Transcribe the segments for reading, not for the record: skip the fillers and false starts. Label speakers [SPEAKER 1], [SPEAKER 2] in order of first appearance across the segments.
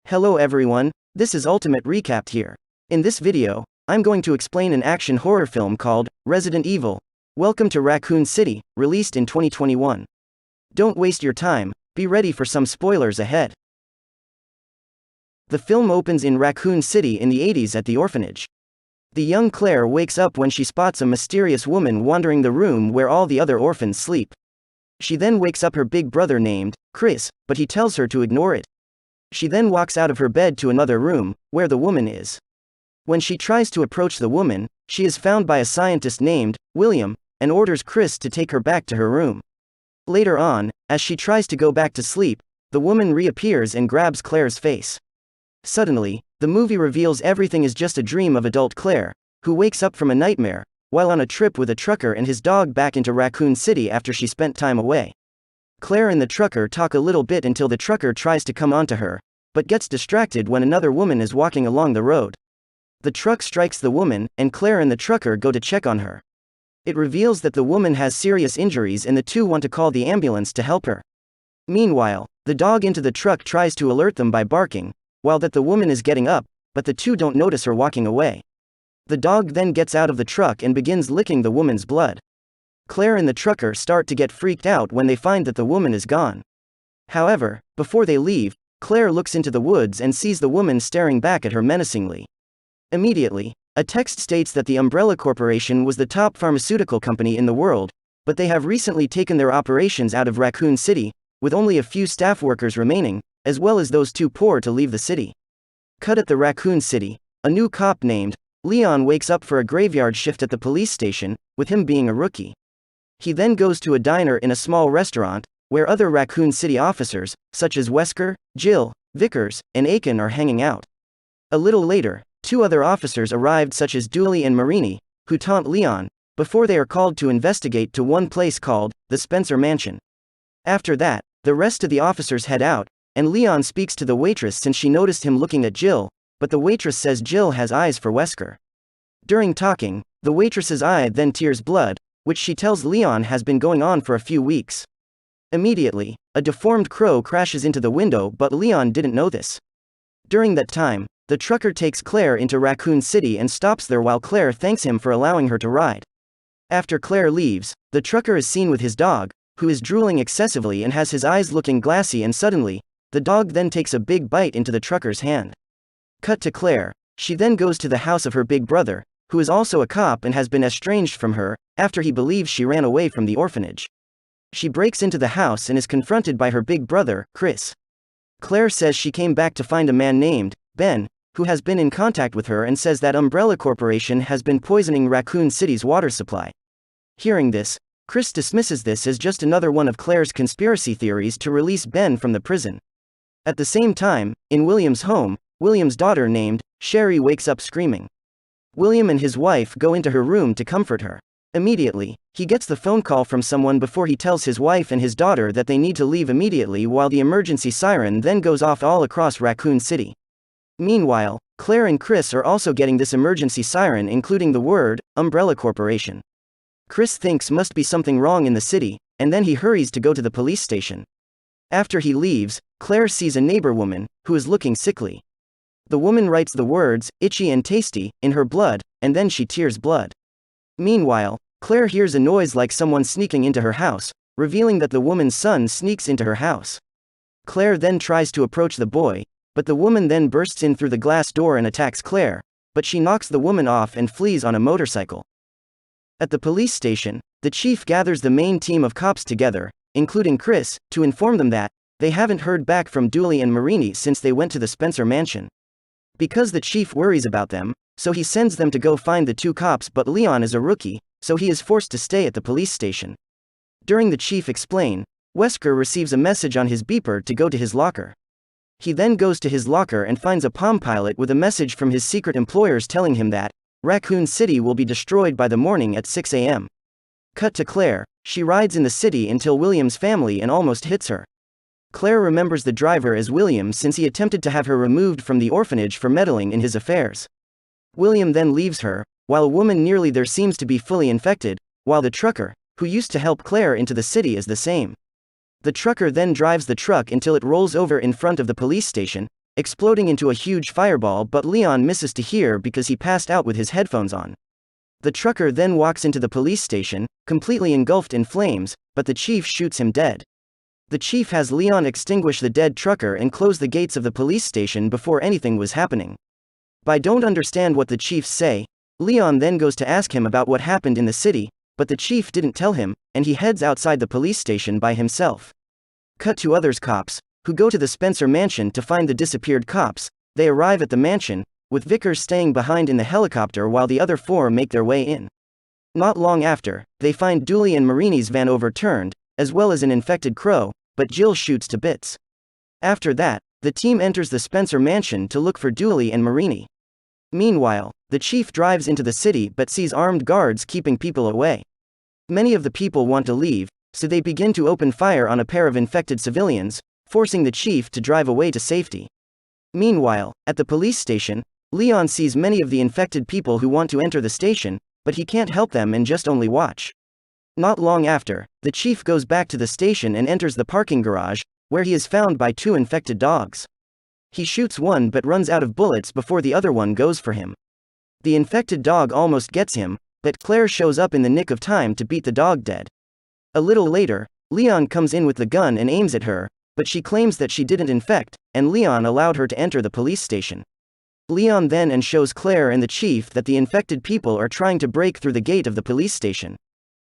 [SPEAKER 1] Hello everyone, this is Ultimate Recapped here. In this video, I'm going to explain an action horror film called Resident Evil. Welcome to Raccoon City, released in 2021. Don't waste your time, be ready for some spoilers ahead. The film opens in Raccoon City in the 80s at the orphanage. The young Claire wakes up when she spots a mysterious woman wandering the room where all the other orphans sleep. She then wakes up her big brother named Chris, but he tells her to ignore it. She then walks out of her bed to another room, where the woman is. When she tries to approach the woman, she is found by a scientist named William, and orders Chris to take her back to her room. Later on, as she tries to go back to sleep, the woman reappears and grabs Claire's face. Suddenly, the movie reveals everything is just a dream of adult Claire, who wakes up from a nightmare, while on a trip with a trucker and his dog back into Raccoon City after she spent time away. Claire and the trucker talk a little bit until the trucker tries to come onto her, but gets distracted when another woman is walking along the road. The truck strikes the woman, and Claire and the trucker go to check on her. It reveals that the woman has serious injuries and the two want to call the ambulance to help her. Meanwhile, the dog into the truck tries to alert them by barking, while that the woman is getting up, but the two don't notice her walking away. The dog then gets out of the truck and begins licking the woman's blood. Claire and the trucker start to get freaked out when they find that the woman is gone. However, before they leave, Claire looks into the woods and sees the woman staring back at her menacingly. Immediately, a text states that the Umbrella Corporation was the top pharmaceutical company in the world, but they have recently taken their operations out of Raccoon City, with only a few staff workers remaining, as well as those too poor to leave the city. Cut at the Raccoon City, a new cop named Leon wakes up for a graveyard shift at the police station, with him being a rookie. He then goes to a diner in a small restaurant, where other Raccoon City officers, such as Wesker, Jill, Vickers, and Aiken are hanging out. A little later, two other officers arrived such as Dooley and Marini, who taunt Leon, before they are called to investigate to one place called the Spencer Mansion. After that, the rest of the officers head out, and Leon speaks to the waitress since she noticed him looking at Jill, but the waitress says Jill has eyes for Wesker. During talking, the waitress's eye then tears blood, which she tells Leon has been going on for a few weeks. Immediately, a deformed crow crashes into the window, but Leon didn't know this. During that time, the trucker takes Claire into Raccoon City and stops there while Claire thanks him for allowing her to ride. After Claire leaves, the trucker is seen with his dog, who is drooling excessively and has his eyes looking glassy, and suddenly, the dog then takes a big bite into the trucker's hand. Cut to Claire. She then goes to the house of her big brother, who is also a cop and has been estranged from her, after he believes she ran away from the orphanage. She breaks into the house and is confronted by her big brother, Chris. Claire says she came back to find a man named Ben, who has been in contact with her, and says that Umbrella Corporation has been poisoning Raccoon City's water supply. Hearing this, Chris dismisses this as just another one of Claire's conspiracy theories to release Ben from the prison. At the same time, in William's home, William's daughter named Sherry wakes up screaming. William and his wife go into her room to comfort her. Immediately, he gets the phone call from someone before he tells his wife and his daughter that they need to leave immediately, while the emergency siren then goes off all across Raccoon City. Meanwhile, Claire and Chris are also getting this emergency siren, including the word Umbrella Corporation. Chris thinks must be something wrong in the city, and then he hurries to go to the police station. After he leaves, Claire sees a neighbor woman, who is looking sickly. The woman writes the words, itchy and tasty, in her blood, and then she tears blood. Meanwhile, Claire hears a noise like someone sneaking into her house, revealing that the woman's son sneaks into her house. Claire then tries to approach the boy, but the woman then bursts in through the glass door and attacks Claire, but she knocks the woman off and flees on a motorcycle. At the police station, the chief gathers the main team of cops together, including Chris, to inform them that they haven't heard back from Dooley and Marini since they went to the Spencer Mansion. Because the chief worries about them, so he sends them to go find the two cops, but Leon is a rookie, so he is forced to stay at the police station. During the chief explain, Wesker receives a message on his beeper to go to his locker. He then goes to his locker and finds a Palm Pilot with a message from his secret employers telling him that Raccoon City will be destroyed by the morning at 6 a.m. Cut to Claire. She rides in the city until William's family and almost hits her. Claire remembers the driver as William since he attempted to have her removed from the orphanage for meddling in his affairs. William then leaves her, while a woman nearly there seems to be fully infected, while the trucker, who used to help Claire into the city, is the same. The trucker then drives the truck until it rolls over in front of the police station, exploding into a huge fireball, but Leon misses to hear because he passed out with his headphones on. The trucker then walks into the police station, completely engulfed in flames, but the chief shoots him dead. The chief has Leon extinguish the dead trucker and close the gates of the police station before anything was happening. I don't understand what the chiefs say. Leon then goes to ask him about what happened in the city, but the chief didn't tell him, and he heads outside the police station by himself. Cut to others cops, who go to the Spencer mansion to find the disappeared cops. They arrive at the mansion, with Vickers staying behind in the helicopter while the other four make their way in. Not long after, they find Dooley and Marini's van overturned, as well as an infected crow, but Jill shoots to bits. After that, the team enters the Spencer mansion to look for Dooley and Marini. Meanwhile, the chief drives into the city but sees armed guards keeping people away. Many of the people want to leave, so they begin to open fire on a pair of infected civilians, forcing the chief to drive away to safety. Meanwhile, at the police station, Leon sees many of the infected people who want to enter the station, but he can't help them and just only watch. Not long after, the chief goes back to the station and enters the parking garage, where he is found by two infected dogs. He shoots one but runs out of bullets before the other one goes for him. The infected dog almost gets him, but Claire shows up in the nick of time to beat the dog dead. A little later, Leon comes in with the gun and aims at her, but she claims that she didn't infect, and Leon allowed her to enter the police station. Leon then shows Claire and the chief that the infected people are trying to break through the gate of the police station.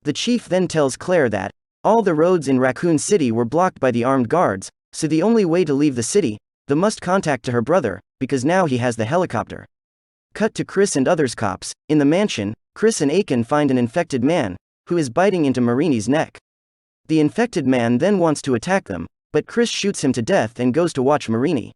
[SPEAKER 1] The chief then tells Claire that all the roads in Raccoon City were blocked by the armed guards, so the only way to leave the city, the must contact to her brother, because now he has the helicopter. Cut to Chris and others cops. In the mansion, Chris and Aiken find an infected man, who is biting into Marini's neck. The infected man then wants to attack them, but Chris shoots him to death and goes to watch Marini.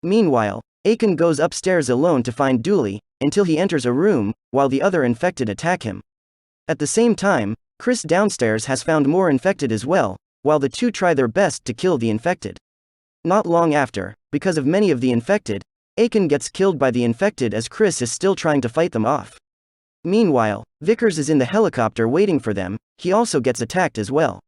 [SPEAKER 1] Meanwhile, Aiken goes upstairs alone to find Dooley, until he enters a room, while the other infected attack him. At the same time, Chris downstairs has found more infected as well, while the two try their best to kill the infected. Not long after, because of many of the infected, Aiken gets killed by the infected as Chris is still trying to fight them off. Meanwhile, Vickers is in the helicopter waiting for them. He also gets attacked as well.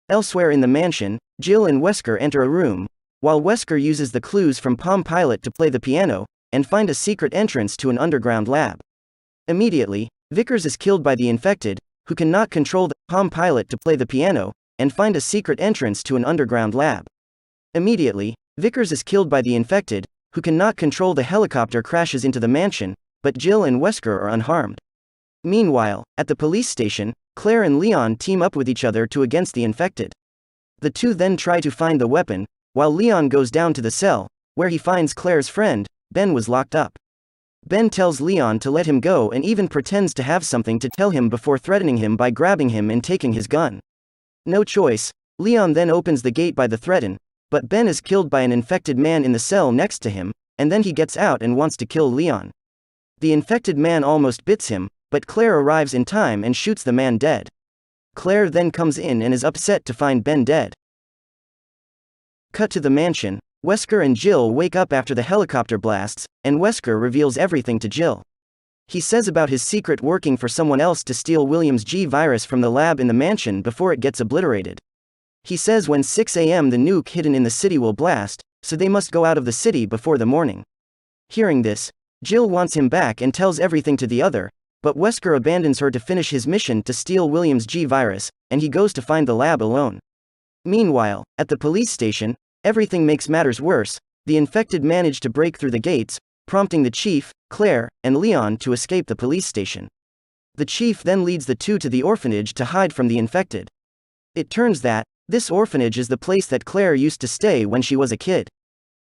[SPEAKER 1] Elsewhere in the mansion, Jill and Wesker enter a room, while Wesker uses the clues from Palm Pilot to play the piano, and find a secret entrance to an underground lab. Immediately, Vickers is killed by the infected, who cannot control the Palm Pilot to play the piano, and find a secret entrance to an underground lab. Immediately, Vickers is killed by the infected, who cannot control the helicopter crashes into the mansion, but Jill and Wesker are unharmed. Meanwhile, at the police station, Claire and Leon team up with each other to against the infected. The two then try to find the weapon, while Leon goes down to the cell, where he finds Claire's friend, Ben was locked up. Ben tells Leon to let him go and even pretends to have something to tell him before threatening him by grabbing him and taking his gun. No choice, Leon then opens the gate by the threaten, but Ben is killed by an infected man in the cell next to him, and then he gets out and wants to kill Leon. The infected man almost bits him, but Claire arrives in time and shoots the man dead. Claire then comes in and is upset to find Ben dead. Cut to the mansion. Wesker and Jill wake up after the helicopter blasts, and Wesker reveals everything to Jill. He says about his secret working for someone else to steal William's G virus from the lab in the mansion before it gets obliterated. He says when 6 a.m. the nuke hidden in the city will blast, so they must go out of the city before the morning. Hearing this, Jill wants him back and tells everything to the other, but Wesker abandons her to finish his mission to steal William's G virus, and he goes to find the lab alone. Meanwhile, at the police station, everything makes matters worse. The infected manage to break through the gates, prompting the chief, Claire, and Leon to escape the police station. The chief then leads the two to the orphanage to hide from the infected. It turns that this orphanage is the place that Claire used to stay when she was a kid.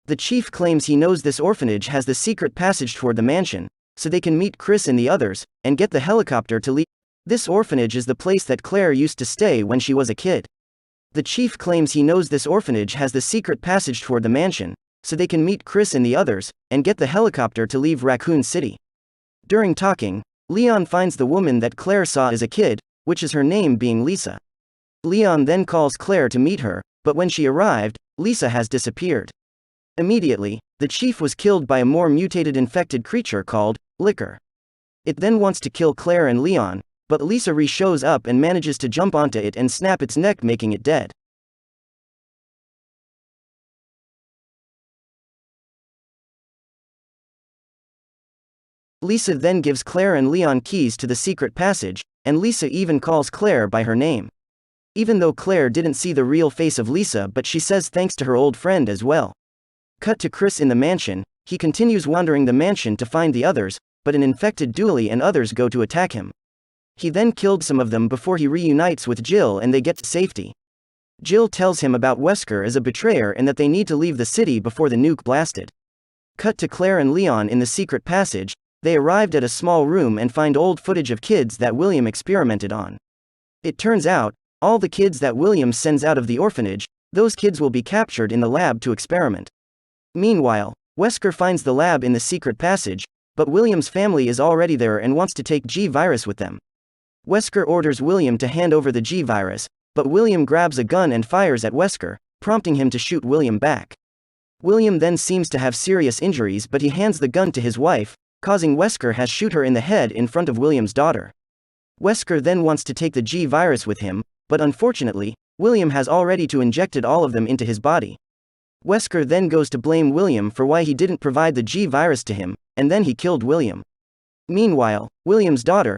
[SPEAKER 1] The chief claims he knows this orphanage has the secret passage toward the mansion, so they can meet Chris and the others, and get the helicopter to leave. This orphanage is the place that Claire used to stay when she was a kid. The chief claims he knows this orphanage has the secret passage toward the mansion, so they can meet Chris and the others, and get the helicopter to leave Raccoon City. During talking, Leon finds the woman that Claire saw as a kid, which is her name being Lisa. Leon then calls Claire to meet her, but when she arrived, Lisa has disappeared. Immediately, the chief was killed by a more mutated infected creature called Liquor. It then wants to kill Claire and Leon, but Lisa shows up and manages to jump onto it and snap its neck, making it dead. Lisa then gives Claire and Leon keys to the secret passage, and Lisa even calls Claire by her name. Even though Claire didn't see the real face of Lisa, but she says thanks to her old friend as well. Cut to Chris in the mansion. He continues wandering the mansion to find the others, but an infected Dooley and others go to attack him. He then killed some of them before he reunites with Jill and they get to safety. Jill tells him about Wesker as a betrayer and that they need to leave the city before the nuke blasted. Cut to Claire and Leon in the secret passage. They arrived at a small room and find old footage of kids that William experimented on. It turns out, all the kids that William sends out of the orphanage, those kids will be captured in the lab to experiment. Meanwhile, Wesker finds the lab in the secret passage, but William's family is already there and wants to take G-Virus with them. Wesker orders William to hand over the G-Virus, but William grabs a gun and fires at Wesker, prompting him to shoot William back. William then seems to have serious injuries, but he hands the gun to his wife, causing Wesker to shoot her in the head in front of William's daughter. Wesker then wants to take the G-Virus with him, but unfortunately, William has already injected all of them into his body. Wesker then goes to blame William for why he didn't provide the G-Virus to him, and then he killed William. Meanwhile, William's daughter,